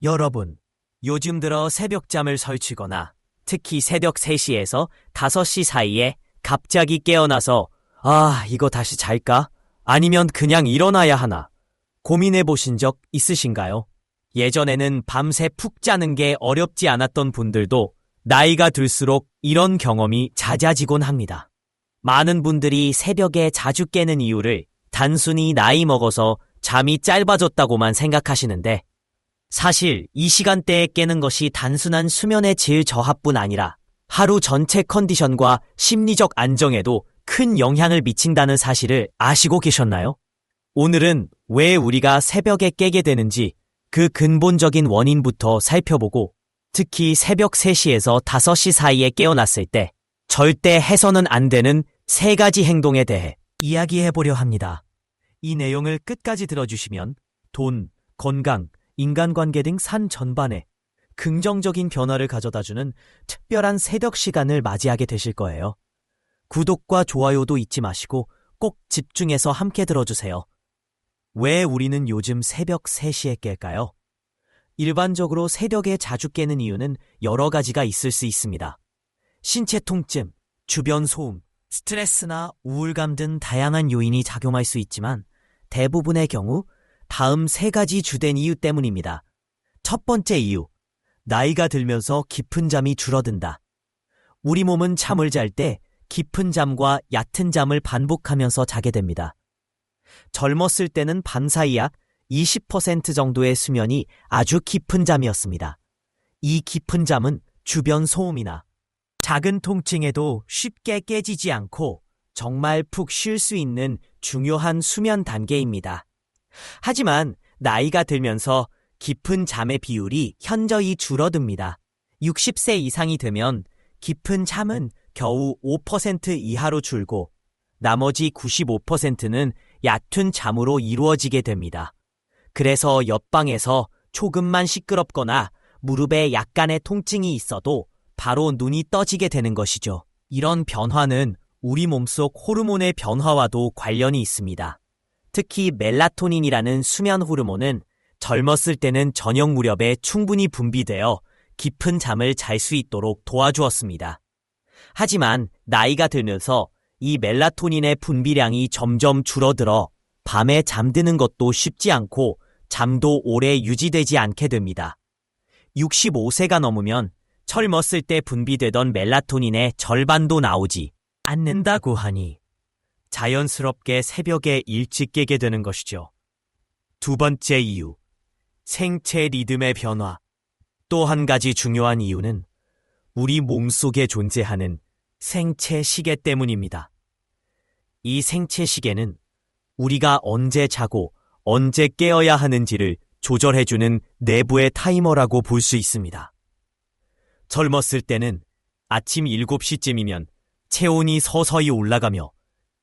여러분, 요즘 들어 새벽잠을 설치거나 특히 새벽 3시에서 5시 사이에 갑자기 깨어나서 이거 다시 잘까? 아니면 그냥 일어나야 하나? 고민해 보신 적 있으신가요? 예전에는 밤새 푹 자는 게 어렵지 않았던 분들도 나이가 들수록 이런 경험이 잦아지곤 합니다. 많은 분들이 새벽에 자주 깨는 이유를 단순히 나이 먹어서 잠이 짧아졌다고만 생각하시는데 사실 이 시간대에 깨는 것이 단순한 수면의 질 저하뿐 아니라 하루 전체 컨디션과 심리적 안정에도 큰 영향을 미친다는 사실을 아시고 계셨나요? 오늘은 왜 우리가 새벽에 깨게 되는지 그 근본적인 원인부터 살펴보고 특히 새벽 3시에서 5시 사이에 깨어났을 때 절대 해서는 안 되는 3가지 행동에 대해 이야기해보려 합니다. 이 내용을 끝까지 들어주시면 돈, 건강, 인간관계 등 삶 전반에 긍정적인 변화를 가져다주는 특별한 새벽 시간을 맞이하게 되실 거예요. 구독과 좋아요도 잊지 마시고 꼭 집중해서 함께 들어주세요. 왜 우리는 요즘 새벽 3시에 깰까요? 일반적으로 새벽에 자주 깨는 이유는 여러 가지가 있을 수 있습니다. 신체 통증, 주변 소음, 스트레스나 우울감 등 다양한 요인이 작용할 수 있지만 대부분의 경우 다음 3가지 주된 이유 때문입니다. 첫 번째 이유, 나이가 들면서 깊은 잠이 줄어든다. 우리 몸은 잠을 잘 때 깊은 잠과 얕은 잠을 반복하면서 자게 됩니다. 젊었을 때는 밤사이 약 20% 정도의 수면이 아주 깊은 잠이었습니다. 이 깊은 잠은 주변 소음이나 작은 통증에도 쉽게 깨지지 않고 정말 푹 쉴 수 있는 중요한 수면 단계입니다. 하지만 나이가 들면서 깊은 잠의 비율이 현저히 줄어듭니다. 60세 이상이 되면 깊은 잠은 겨우 5% 이하로 줄고 나머지 95%는 얕은 잠으로 이루어지게 됩니다. 그래서 옆방에서 조금만 시끄럽거나 무릎에 약간의 통증이 있어도 바로 눈이 떠지게 되는 것이죠. 이런 변화는 우리 몸속 호르몬의 변화와도 관련이 있습니다. 특히 멜라토닌이라는 수면 호르몬은 젊었을 때는 저녁 무렵에 충분히 분비되어 깊은 잠을 잘 수 있도록 도와주었습니다. 하지만 나이가 들면서 이 멜라토닌의 분비량이 점점 줄어들어 밤에 잠드는 것도 쉽지 않고 잠도 오래 유지되지 않게 됩니다. 65세가 넘으면 젊었을 때 분비되던 멜라토닌의 절반도 나오지 않는다고 하니 자연스럽게 새벽에 일찍 깨게 되는 것이죠. 두 번째 이유, 생체 리듬의 변화. 또 한 가지 중요한 이유는 우리 몸속에 존재하는 생체 시계 때문입니다. 이 생체 시계는 우리가 언제 자고 언제 깨어야 하는지를 조절해주는 내부의 타이머라고 볼 수 있습니다. 젊었을 때는 아침 7시쯤이면 체온이 서서히 올라가며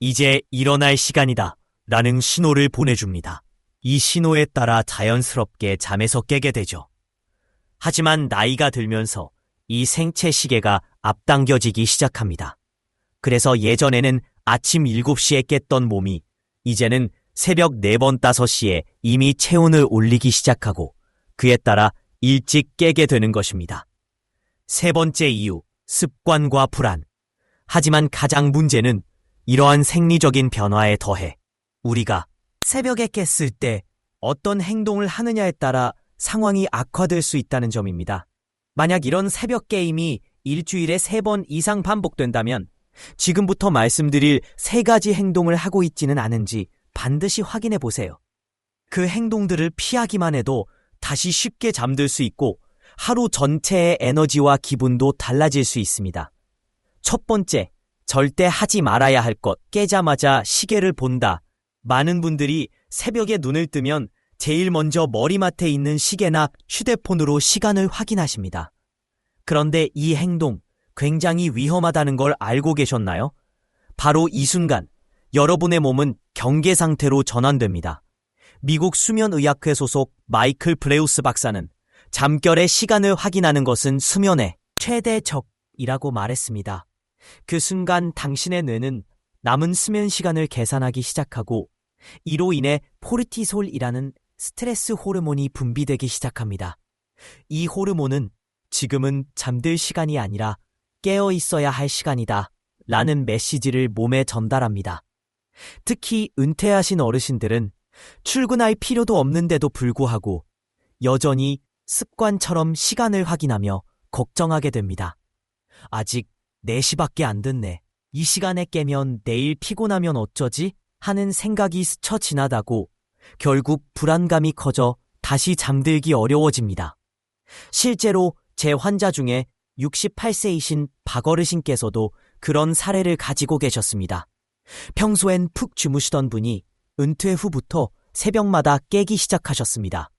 이제 일어날 시간이다 라는 신호를 보내줍니다. 이 신호에 따라 자연스럽게 잠에서 깨게 되죠. 하지만 나이가 들면서 이 생체 시계가 앞당겨지기 시작합니다. 그래서 예전에는 아침 7시에 깼던 몸이 이제는 새벽 4번 5시에 이미 체온을 올리기 시작하고 그에 따라 일찍 깨게 되는 것입니다. 세 번째 이유, 습관과 불안. 하지만 가장 문제는 이러한 생리적인 변화에 더해 우리가 새벽에 깼을 때 어떤 행동을 하느냐에 따라 상황이 악화될 수 있다는 점입니다. 만약 이런 새벽 게임이 일주일에 3번 이상 반복된다면 지금부터 말씀드릴 3가지 행동을 하고 있지는 않은지 반드시 확인해 보세요. 그 행동들을 피하기만 해도 다시 쉽게 잠들 수 있고 하루 전체의 에너지와 기분도 달라질 수 있습니다. 첫 번째, 절대 하지 말아야 할 것, 깨자마자 시계를 본다. 많은 분들이 새벽에 눈을 뜨면 제일 먼저 머리맡에 있는 시계나 휴대폰으로 시간을 확인하십니다. 그런데 이 행동 굉장히 위험하다는 걸 알고 계셨나요? 바로 이 순간 여러분의 몸은 경계 상태로 전환됩니다. 미국 수면의학회 소속 마이클 브레우스 박사는 잠결에 시간을 확인하는 것은 수면의 최대 적이라고 말했습니다. 그 순간 당신의 뇌는 남은 수면 시간을 계산하기 시작하고 이로 인해 코르티솔이라는 스트레스 호르몬이 분비되기 시작합니다. 이 호르몬은 지금은 잠들 시간이 아니라 깨어 있어야 할 시간이다 라는 메시지를 몸에 전달합니다. 특히 은퇴하신 어르신들은 출근할 필요도 없는데도 불구하고 여전히 습관처럼 시간을 확인하며 걱정하게 됩니다. 아직 4시밖에 안 됐네. 이 시간에 깨면 내일 피곤하면 어쩌지? 하는 생각이 스쳐 지나다고 결국 불안감이 커져 다시 잠들기 어려워집니다. 실제로 제 환자 중에 68세이신 박어르신께서도 그런 사례를 가지고 계셨습니다. 평소엔 푹 주무시던 분이 은퇴 후부터 새벽마다 깨기 시작하셨습니다.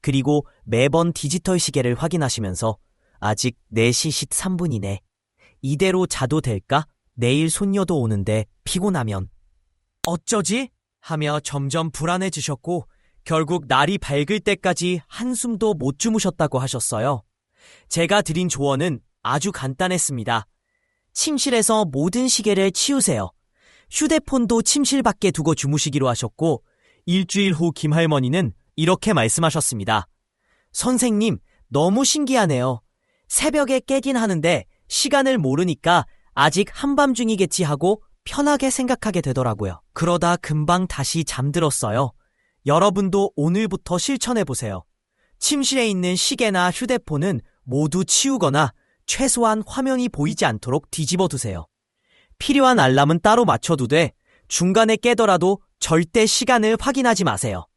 그리고 매번 디지털 시계를 확인하시면서 아직 4시 13분이네. 이대로 자도 될까? 내일 손녀도 오는데 피곤하면 어쩌지? 하며 점점 불안해지셨고 결국 날이 밝을 때까지 한숨도 못 주무셨다고 하셨어요. 제가 드린 조언은 아주 간단했습니다. 침실에서 모든 시계를 치우세요. 휴대폰도 침실 밖에 두고 주무시기로 하셨고 일주일 후 김할머니는 이렇게 말씀하셨습니다. 선생님, 너무 신기하네요. 새벽에 깨긴 하는데 시간을 모르니까 아직 한밤중이겠지 하고 편하게 생각하게 되더라고요. 그러다 금방 다시 잠들었어요. 여러분도 오늘부터 실천해보세요. 침실에 있는 시계나 휴대폰은 모두 치우거나 최소한 화면이 보이지 않도록 뒤집어 두세요. 필요한 알람은 따로 맞춰두되 중간에 깨더라도 절대 시간을 확인하지 마세요.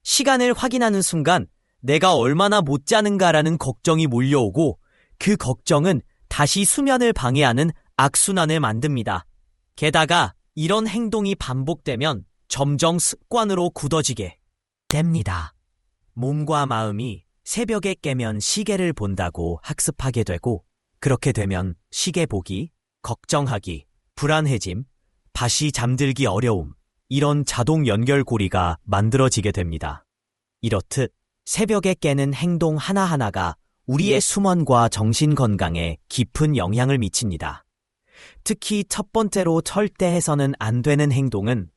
시간을 확인하는 순간 내가 얼마나 못 자는가라는 걱정이 몰려오고 그 걱정은 다시 수면을 방해하는 악순환을 만듭니다. 게다가 이런 행동이 반복되면 점점 습관으로 굳어지게 됩니다. 몸과 마음이 새벽에 깨면 시계를 본다고 학습하게 되고 그렇게 되면 시계 보기, 걱정하기, 불안해짐, 다시 잠들기 어려움, 이런 자동 연결고리가 만들어지게 됩니다. 이렇듯 새벽에 깨는 행동 하나하나가 우리의 수면과 정신 건강에 깊은 영향을 미칩니다. 특히 첫 번째로 절대 해서는 안 되는 행동은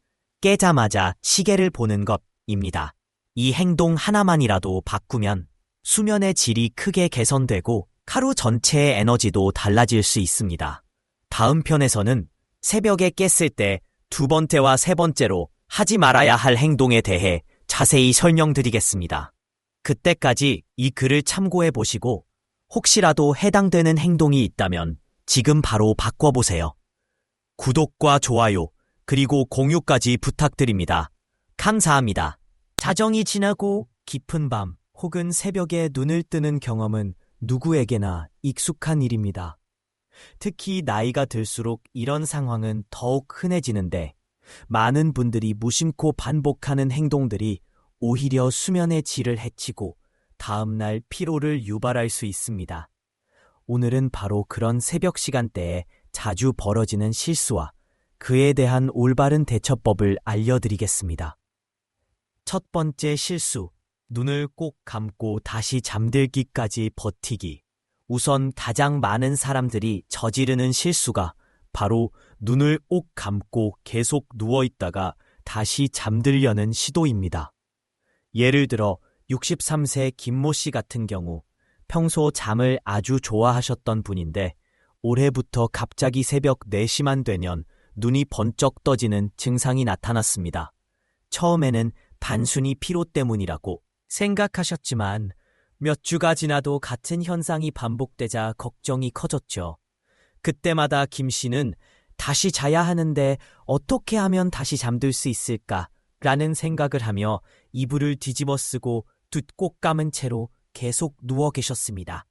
깨자마자 시계를 보는 것입니다. 이 행동 하나만이라도 바꾸면 수면의 질이 크게 개선되고 하루 전체의 에너지도 달라질 수 있습니다. 다음 편에서는 새벽에 깼을 때 2번째와 3번째로 하지 말아야 할 행동에 대해 자세히 설명드리겠습니다. 그때까지 이 글을 참고해 보시고 혹시라도 해당되는 행동이 있다면 지금 바로 바꿔보세요. 구독과 좋아요, 그리고 공유까지 부탁드립니다. 감사합니다. 자정이 지나고 깊은 밤 혹은 새벽에 눈을 뜨는 경험은 누구에게나 익숙한 일입니다. 특히 나이가 들수록 이런 상황은 더욱 흔해지는데 많은 분들이 무심코 반복하는 행동들이 오히려 수면의 질을 해치고 다음날 피로를 유발할 수 있습니다. 오늘은 바로 그런 새벽 시간대에 자주 벌어지는 실수와 그에 대한 올바른 대처법을 알려드리겠습니다. 첫 번째 실수, 눈을 꼭 감고 다시 잠들기까지 버티기. 우선 가장 많은 사람들이 저지르는 실수가 바로 눈을 꼭 감고 계속 누워있다가 다시 잠들려는 시도입니다. 예를 들어 63세 김모 씨 같은 경우 평소 잠을 아주 좋아하셨던 분인데 올해부터 갑자기 새벽 4시만 되면 눈이 번쩍 떠지는 증상이 나타났습니다. 처음에는 단순히 피로 때문이라고 생각하셨지만 몇 주가 지나도 같은 현상이 반복되자 걱정이 커졌죠. 그때마다 김 씨는 다시 자야 하는데 어떻게 하면 다시 잠들 수 있을까? 라는 생각을 하며 이불을 뒤집어 쓰고 뒷꼭 감은 채로 계속 누워 계셨습니다.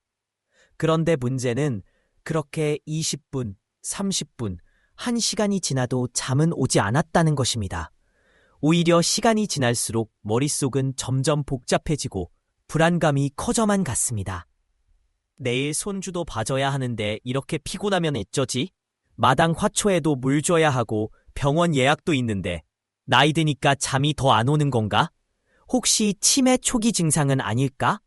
그런데 문제는 그렇게 20분, 30분, 1시간이 지나도 잠은 오지 않았다는 것입니다. 오히려 시간이 지날수록 머릿속은 점점 복잡해지고 불안감이 커져만 갔습니다. 내일 손주도 봐줘야 하는데 이렇게 피곤하면 어쩌지? 마당 화초에도 물 줘야 하고 병원 예약도 있는데 나이 드니까 잠이 더 안 오는 건가? 혹시 치매 초기 증상은 아닐까?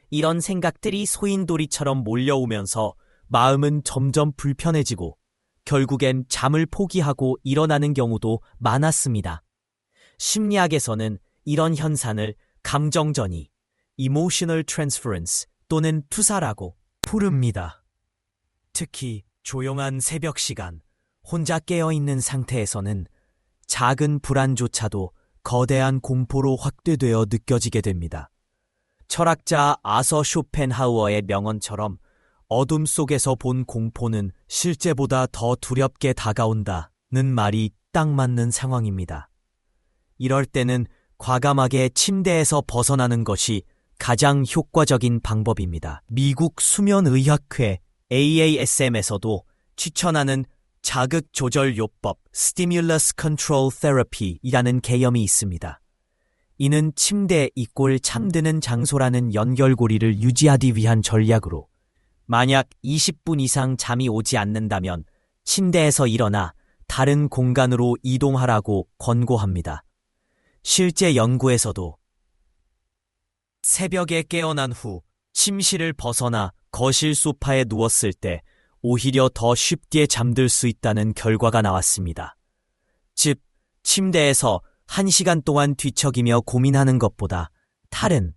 이런 생각들이 소인돌이처럼 몰려오면서 마음은 점점 불편해지고 결국엔 잠을 포기하고 일어나는 경우도 많았습니다. 심리학에서는 이런 현상을 감정전이, emotional transference 또는 투사라고 부릅니다. 특히 조용한 새벽 시간, 혼자 깨어있는 상태에서는 작은 불안조차도 거대한 공포로 확대되어 느껴지게 됩니다. 철학자 아서 쇼펜하우어의 명언처럼 어둠 속에서 본 공포는 실제보다 더 두렵게 다가온다는 말이 딱 맞는 상황입니다. 이럴 때는 과감하게 침대에서 벗어나는 것이 가장 효과적인 방법입니다. 미국 수면의학회 AASM에서도 추천하는 자극 조절 요법 Stimulus Control Therapy이라는 개념이 있습니다. 이는 침대 이꼴 잠드는 장소라는 연결고리를 유지하기 위한 전략으로 만약 20분 이상 잠이 오지 않는다면 침대에서 일어나 다른 공간으로 이동하라고 권고합니다. 실제 연구에서도 새벽에 깨어난 후 침실을 벗어나 거실 소파에 누웠을 때 오히려 더 쉽게 잠들 수 있다는 결과가 나왔습니다. 즉, 침대에서 1시간 동안 뒤척이며 고민하는 것보다 다른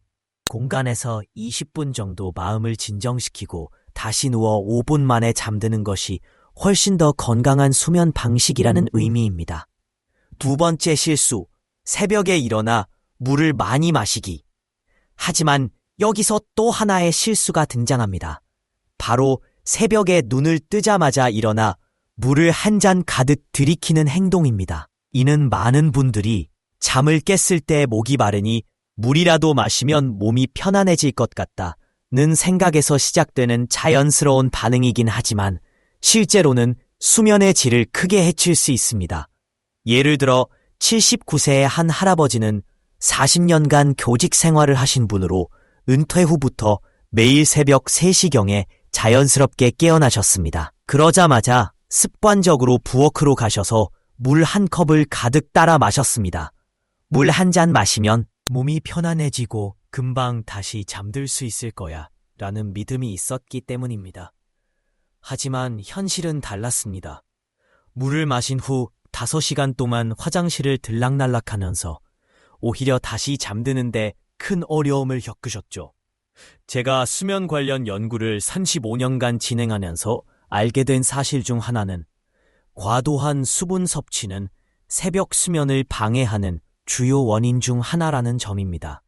공간에서 20분 정도 마음을 진정시키고 다시 누워 5분 만에 잠드는 것이 훨씬 더 건강한 수면 방식이라는 의미입니다. 두 번째 실수, 새벽에 일어나 물을 많이 마시기. 하지만 여기서 또 하나의 실수가 등장합니다. 바로 새벽에 눈을 뜨자마자 일어나 물을 한 잔 가득 들이키는 행동입니다. 이는 많은 분들이 잠을 깼을 때 목이 마르니 물이라도 마시면 몸이 편안해질 것 같다는 생각에서 시작되는 자연스러운 반응이긴 하지만 실제로는 수면의 질을 크게 해칠 수 있습니다. 예를 들어 79세의 한 할아버지는 40년간 교직 생활을 하신 분으로 은퇴 후부터 매일 새벽 3시경에 자연스럽게 깨어나셨습니다. 그러자마자 습관적으로 부엌으로 가셔서 물 한 컵을 가득 따라 마셨습니다. 물 한 잔 마시면 몸이 편안해지고 금방 다시 잠들 수 있을 거야 라는 믿음이 있었기 때문입니다. 하지만 현실은 달랐습니다. 물을 마신 후 5시간 동안 화장실을 들락날락하면서 오히려 다시 잠드는데 큰 어려움을 겪으셨죠. 제가 수면 관련 연구를 35년간 진행하면서 알게 된 사실 중 하나는 과도한 수분 섭취는 새벽 수면을 방해하는 주요 원인 중 하나라는 점입니다.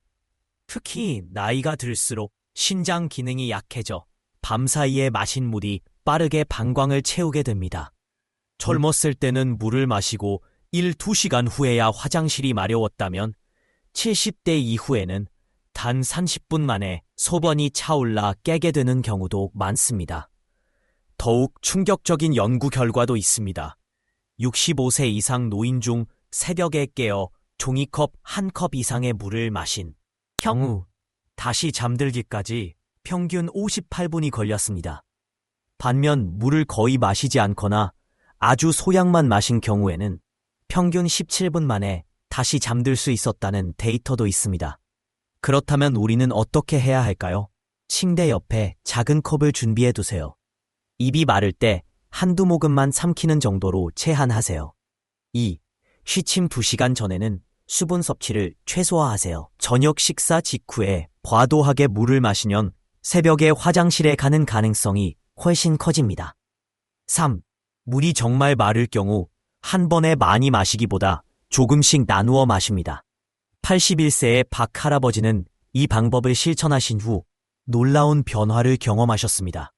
특히 나이가 들수록 신장 기능이 약해져 밤사이에 마신 물이 빠르게 방광을 채우게 됩니다. 젊었을 때는 물을 마시고 1-2시간 후에야 화장실이 마려웠다면 70대 이후에는 단 30분 만에 소변이 차올라 깨게 되는 경우도 많습니다. 더욱 충격적인 연구 결과도 있습니다. 65세 이상 노인 중 새벽에 깨어 종이컵 1컵 이상의 물을 마신 경우 다시 잠들기까지 평균 58분이 걸렸습니다. 반면 물을 거의 마시지 않거나 아주 소량만 마신 경우에는 평균 17분 만에 다시 잠들 수 있었다는 데이터도 있습니다. 그렇다면 우리는 어떻게 해야 할까요? 침대 옆에 작은 컵을 준비해 두세요. 입이 마를 때 한두 모금만 삼키는 정도로 제한하세요. 2. 취침 2시간 전에는 수분 섭취를 최소화하세요. 저녁 식사 직후에 과도하게 물을 마시면 새벽에 화장실에 가는 가능성이 훨씬 커집니다. 3. 물이 정말 마를 경우 한 번에 많이 마시기보다 조금씩 나누어 마십니다. 81세의 박 할아버지는 이 방법을 실천하신 후 놀라운 변화를 경험하셨습니다.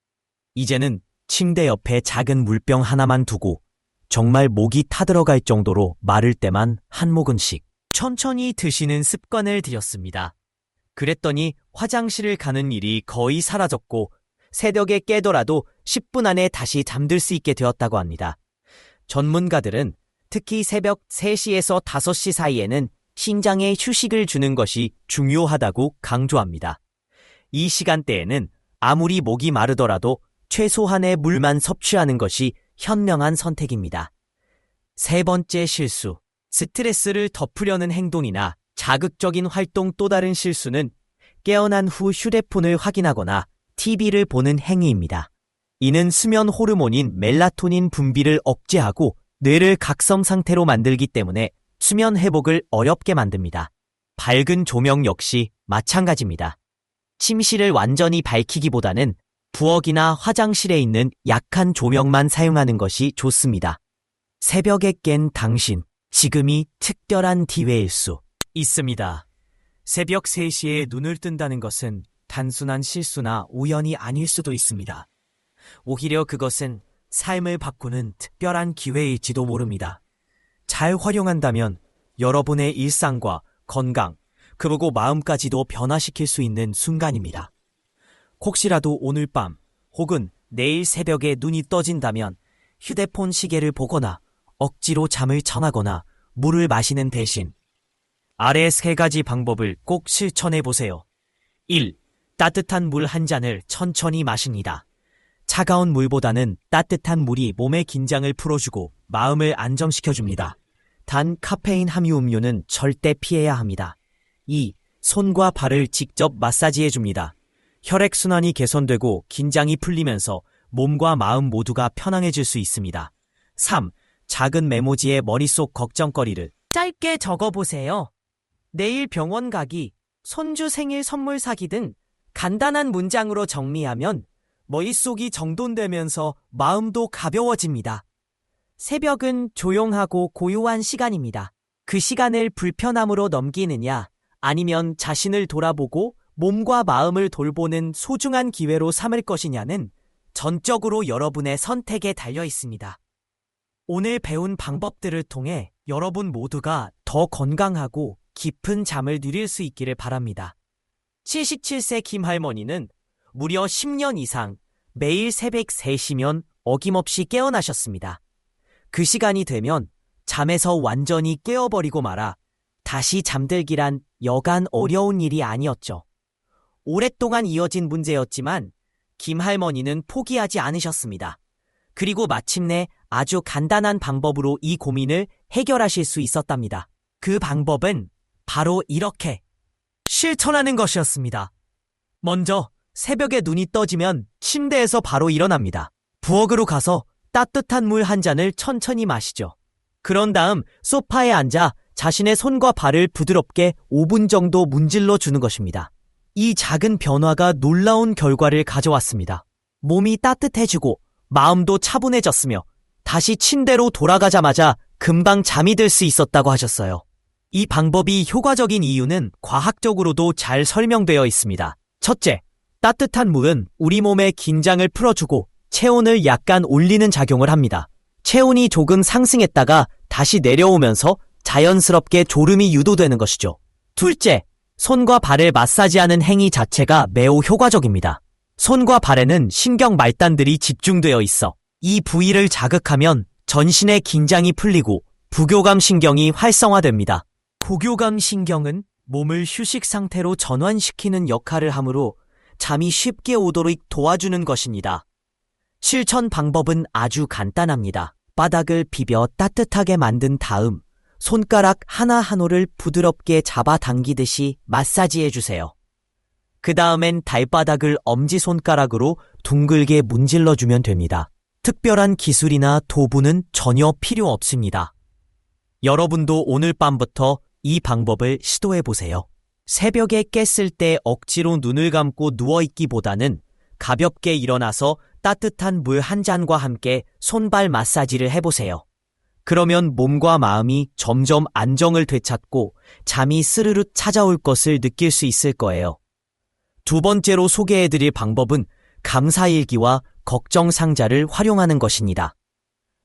이제는 침대 옆에 작은 물병 하나만 두고 정말 목이 타들어갈 정도로 마를 때만 한 모금씩 천천히 드시는 습관을 들였습니다. 그랬더니 화장실을 가는 일이 거의 사라졌고 새벽에 깨더라도 10분 안에 다시 잠들 수 있게 되었다고 합니다. 전문가들은 특히 새벽 3시에서 5시 사이에는 신장에 휴식을 주는 것이 중요하다고 강조합니다. 이 시간대에는 아무리 목이 마르더라도 최소한의 물만 섭취하는 것이 현명한 선택입니다. 세 번째 실수, 스트레스를 덮으려는 행동이나 자극적인 활동. 또 다른 실수는 깨어난 후 휴대폰을 확인하거나 TV를 보는 행위입니다. 이는 수면 호르몬인 멜라토닌 분비를 억제하고 뇌를 각성 상태로 만들기 때문에 수면 회복을 어렵게 만듭니다. 밝은 조명 역시 마찬가지입니다. 침실을 완전히 밝히기보다는 부엌이나 화장실에 있는 약한 조명만 사용하는 것이 좋습니다. 새벽에 깬 당신, 지금이 특별한 기회일 수 있습니다. 새벽 3시에 눈을 뜬다는 것은 단순한 실수나 우연이 아닐 수도 있습니다. 오히려 그것은 삶을 바꾸는 특별한 기회일지도 모릅니다. 잘 활용한다면 여러분의 일상과 건강, 그리고 마음까지도 변화시킬 수 있는 순간입니다. 혹시라도 오늘 밤 혹은 내일 새벽에 눈이 떠진다면 휴대폰 시계를 보거나 억지로 잠을 청하거나 물을 마시는 대신 아래 3가지 방법을 꼭 실천해 보세요. 1. 따뜻한 물 한 잔을 천천히 마십니다. 차가운 물보다는 따뜻한 물이 몸의 긴장을 풀어주고 마음을 안정시켜줍니다. 단 카페인 함유 음료는 절대 피해야 합니다. 2. 손과 발을 직접 마사지해줍니다. 혈액순환이 개선되고 긴장이 풀리면서 몸과 마음 모두가 편안해질 수 있습니다. 3. 작은 메모지에 머릿속 걱정거리를 짧게 적어보세요. 내일 병원 가기, 손주 생일 선물 사기 등 간단한 문장으로 정리하면 머릿속이 정돈되면서 마음도 가벼워집니다. 새벽은 조용하고 고요한 시간입니다. 그 시간을 불편함으로 넘기느냐, 아니면 자신을 돌아보고 몸과 마음을 돌보는 소중한 기회로 삼을 것이냐는 전적으로 여러분의 선택에 달려 있습니다. 오늘 배운 방법들을 통해 여러분 모두가 더 건강하고 깊은 잠을 누릴 수 있기를 바랍니다. 77세 김할머니는 무려 10년 이상 매일 새벽 3시면 어김없이 깨어나셨습니다. 그 시간이 되면 잠에서 완전히 깨어버리고 말아 다시 잠들기란 여간 어려운 일이 아니었죠. 오랫동안 이어진 문제였지만 김할머니는 포기하지 않으셨습니다. 그리고 마침내 아주 간단한 방법으로 이 고민을 해결하실 수 있었답니다. 그 방법은 바로 이렇게 실천하는 것이었습니다. 먼저 새벽에 눈이 떠지면 침대에서 바로 일어납니다. 부엌으로 가서 따뜻한 물 한 잔을 천천히 마시죠. 그런 다음 소파에 앉아 자신의 손과 발을 부드럽게 5분 정도 문질러 주는 것입니다. 이 작은 변화가 놀라운 결과를 가져왔습니다. 몸이 따뜻해지고 마음도 차분해졌으며 다시 침대로 돌아가자마자 금방 잠이 들 수 있었다고 하셨어요. 이 방법이 효과적인 이유는 과학적으로도 잘 설명되어 있습니다. 첫째, 따뜻한 물은 우리 몸의 긴장을 풀어주고 체온을 약간 올리는 작용을 합니다. 체온이 조금 상승했다가 다시 내려오면서 자연스럽게 졸음이 유도되는 것이죠. 둘째, 손과 발을 마사지하는 행위 자체가 매우 효과적입니다. 손과 발에는 신경 말단들이 집중되어 있어 이 부위를 자극하면 전신의 긴장이 풀리고 부교감 신경이 활성화됩니다. 부교감 신경은 몸을 휴식 상태로 전환시키는 역할을 하므로 잠이 쉽게 오도록 도와주는 것입니다. 실천 방법은 아주 간단합니다. 바닥을 비벼 따뜻하게 만든 다음 손가락 하나하나를 부드럽게 잡아당기듯이 마사지해주세요. 그 다음엔 발바닥을 엄지손가락으로 둥글게 문질러주면 됩니다. 특별한 기술이나 도구는 전혀 필요 없습니다. 여러분도 오늘 밤부터 이 방법을 시도해보세요. 새벽에 깼을 때 억지로 눈을 감고 누워있기보다는 가볍게 일어나서 따뜻한 물 한 잔과 함께 손발 마사지를 해보세요. 그러면 몸과 마음이 점점 안정을 되찾고 잠이 스르륵 찾아올 것을 느낄 수 있을 거예요. 두 번째로 소개해드릴 방법은 감사일기와 걱정 상자를 활용하는 것입니다.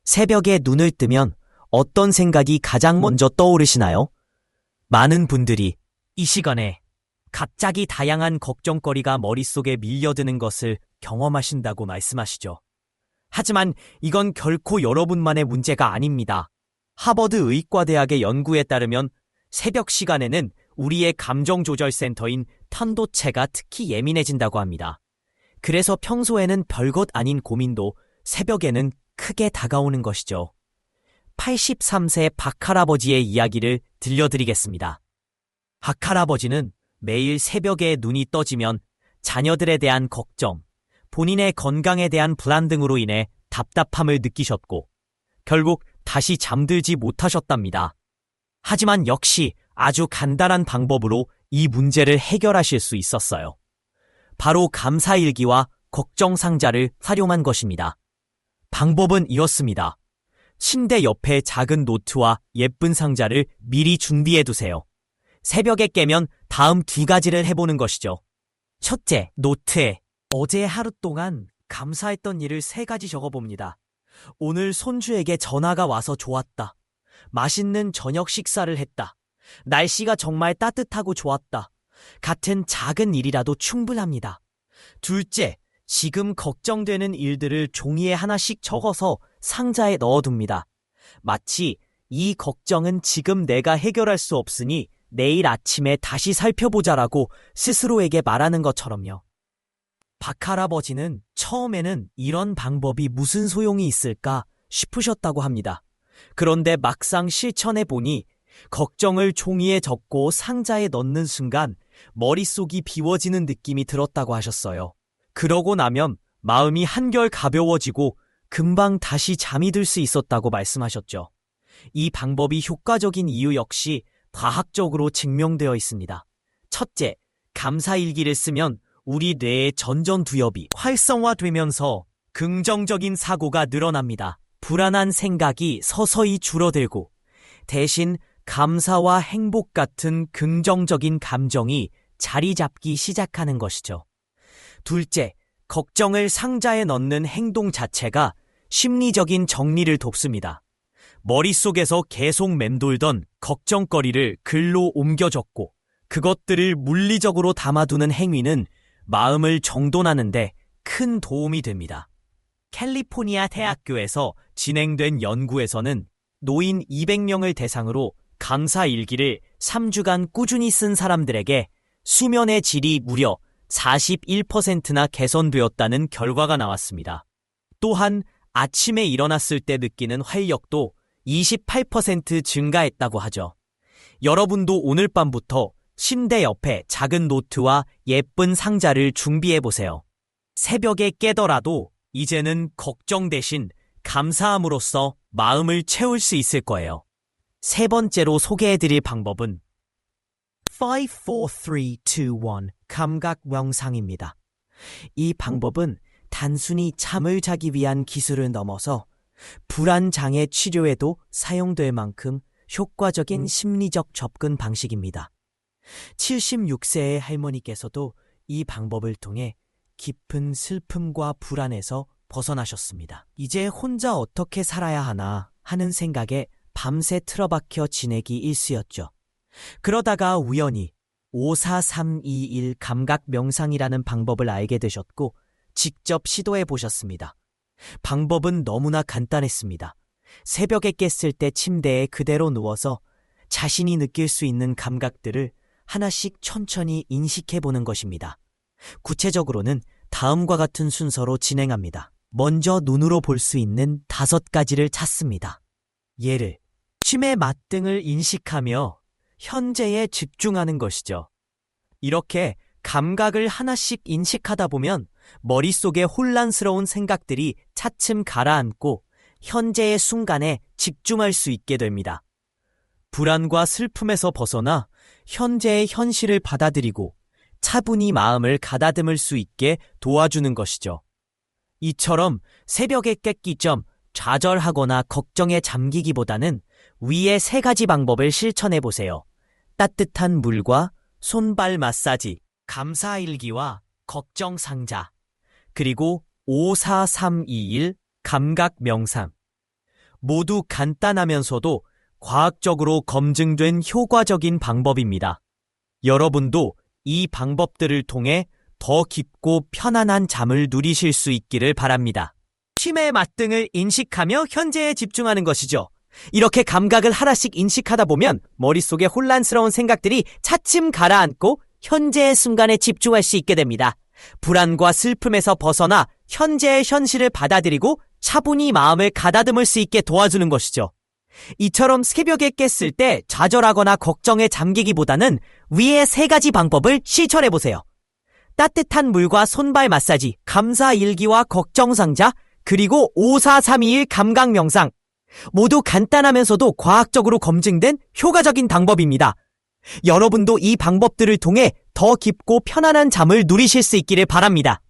새벽에 눈을 뜨면 어떤 생각이 가장 먼저 떠오르시나요? 많은 분들이 이 시간에 갑자기 다양한 걱정거리가 머릿속에 밀려드는 것을 경험하신다고 말씀하시죠. 하지만 이건 결코 여러분만의 문제가 아닙니다. 하버드 의과대학의 연구에 따르면 새벽 시간에는 우리의 감정조절센터인 편도체가 특히 예민해진다고 합니다. 그래서 평소에는 별것 아닌 고민도 새벽에는 크게 다가오는 것이죠. 83세 박할아버지의 이야기를 들려드리겠습니다. 박할아버지는 매일 새벽에 눈이 떠지면 자녀들에 대한 걱정, 본인의 건강에 대한 불안 등으로 인해 답답함을 느끼셨고 결국 다시 잠들지 못하셨답니다. 하지만 역시 아주 간단한 방법으로 이 문제를 해결하실 수 있었어요. 바로 감사일기와 걱정상자를 활용한 것입니다. 방법은 이렇습니다. 침대 옆에 작은 노트와 예쁜 상자를 미리 준비해두세요. 새벽에 깨면 다음 두 가지를 해보는 것이죠. 첫째, 노트에 어제 하루 동안 감사했던 일을 3가지 적어봅니다. 오늘 손주에게 전화가 와서 좋았다. 맛있는 저녁 식사를 했다. 날씨가 정말 따뜻하고 좋았다. 같은 작은 일이라도 충분합니다. 둘째, 지금 걱정되는 일들을 종이에 하나씩 적어서 상자에 넣어둡니다. 마치 이 걱정은 지금 내가 해결할 수 없으니 내일 아침에 다시 살펴보자라고 스스로에게 말하는 것처럼요. 박할아버지는 처음에는 이런 방법이 무슨 소용이 있을까 싶으셨다고 합니다. 그런데 막상 실천해보니 걱정을 종이에 적고 상자에 넣는 순간 머릿속이 비워지는 느낌이 들었다고 하셨어요. 그러고 나면 마음이 한결 가벼워지고 금방 다시 잠이 들 수 있었다고 말씀하셨죠. 이 방법이 효과적인 이유 역시 과학적으로 증명되어 있습니다. 첫째, 감사일기를 쓰면 우리 뇌의 전전두엽이 활성화되면서 긍정적인 사고가 늘어납니다. 불안한 생각이 서서히 줄어들고 대신 감사와 행복 같은 긍정적인 감정이 자리 잡기 시작하는 것이죠. 둘째, 걱정을 상자에 넣는 행동 자체가 심리적인 정리를 돕습니다. 머릿속에서 계속 맴돌던 걱정거리를 글로 옮겨 적고 그것들을 물리적으로 담아두는 행위는 마음을 정돈하는데 큰 도움이 됩니다. 캘리포니아 대학교에서 진행된 연구에서는 노인 200명을 대상으로 감사일기를 3주간 꾸준히 쓴 사람들에게 수면의 질이 무려 41%나 개선되었다는 결과가 나왔습니다. 또한 아침에 일어났을 때 느끼는 활력도 28% 증가했다고 하죠. 여러분도 오늘 밤부터 침대 옆에 작은 노트와 예쁜 상자를 준비해보세요. 새벽에 깨더라도 이제는 걱정 대신 감사함으로써 마음을 채울 수 있을 거예요. 세 번째로 소개해드릴 방법은 5, 4, 3, 2, 1 감각 명상입니다. 이 방법은 단순히 잠을 자기 위한 기술을 넘어서 불안 장애 치료에도 사용될 만큼 효과적인 심리적 접근 방식입니다. 76세의 할머니께서도 이 방법을 통해 깊은 슬픔과 불안에서 벗어나셨습니다. 이제 혼자 어떻게 살아야 하나 하는 생각에 밤새 틀어박혀 지내기 일쑤였죠. 그러다가 우연히 54321 감각 명상이라는 방법을 알게 되셨고 직접 시도해 보셨습니다. 방법은 너무나 간단했습니다. 새벽에 깼을 때 침대에 그대로 누워서 자신이 느낄 수 있는 감각들을 하나씩 천천히 인식해 보는 것입니다. 구체적으로는 다음과 같은 순서로 진행합니다. 먼저 눈으로 볼 수 있는 5가지를 찾습니다. 예를, 침의 맛등을 인식하며 현재에 집중하는 것이죠. 이렇게 감각을 하나씩 인식하다 보면 머릿속에 혼란스러운 생각들이 차츰 가라앉고 현재의 순간에 집중할 수 있게 됩니다. 불안과 슬픔에서 벗어나 현재의 현실을 받아들이고 차분히 마음을 가다듬을 수 있게 도와주는 것이죠. 이처럼 새벽에 깼기 전 좌절하거나 걱정에 잠기기보다는 위의 3가지 방법을 실천해 보세요. 따뜻한 물과 손발 마사지, 감사일기와 걱정 상자, 그리고 54321 감각 명상. 모두 간단하면서도 과학적으로 검증된 효과적인 방법입니다. 여러분도 이 방법들을 통해 더 깊고 편안한 잠을 누리실 수 있기를 바랍니다. 침의 맛등을 인식하며 현재에 집중하는 것이죠. 이렇게 감각을 하나씩 인식하다 보면 머릿속에 혼란스러운 생각들이 차츰 가라앉고 현재의 순간에 집중할 수 있게 됩니다. 불안과 슬픔에서 벗어나 현재의 현실을 받아들이고 차분히 마음을 가다듬을 수 있게 도와주는 것이죠. 이처럼 새벽에 깼을 때 좌절하거나 걱정에 잠기기보다는 위의 3가지 방법을 실천해보세요. 따뜻한 물과 손발 마사지, 감사일기와 걱정상자, 그리고 54321 감각명상. 모두 간단하면서도 과학적으로 검증된 효과적인 방법입니다. 여러분도 이 방법들을 통해 더 깊고 편안한 잠을 누리실 수 있기를 바랍니다.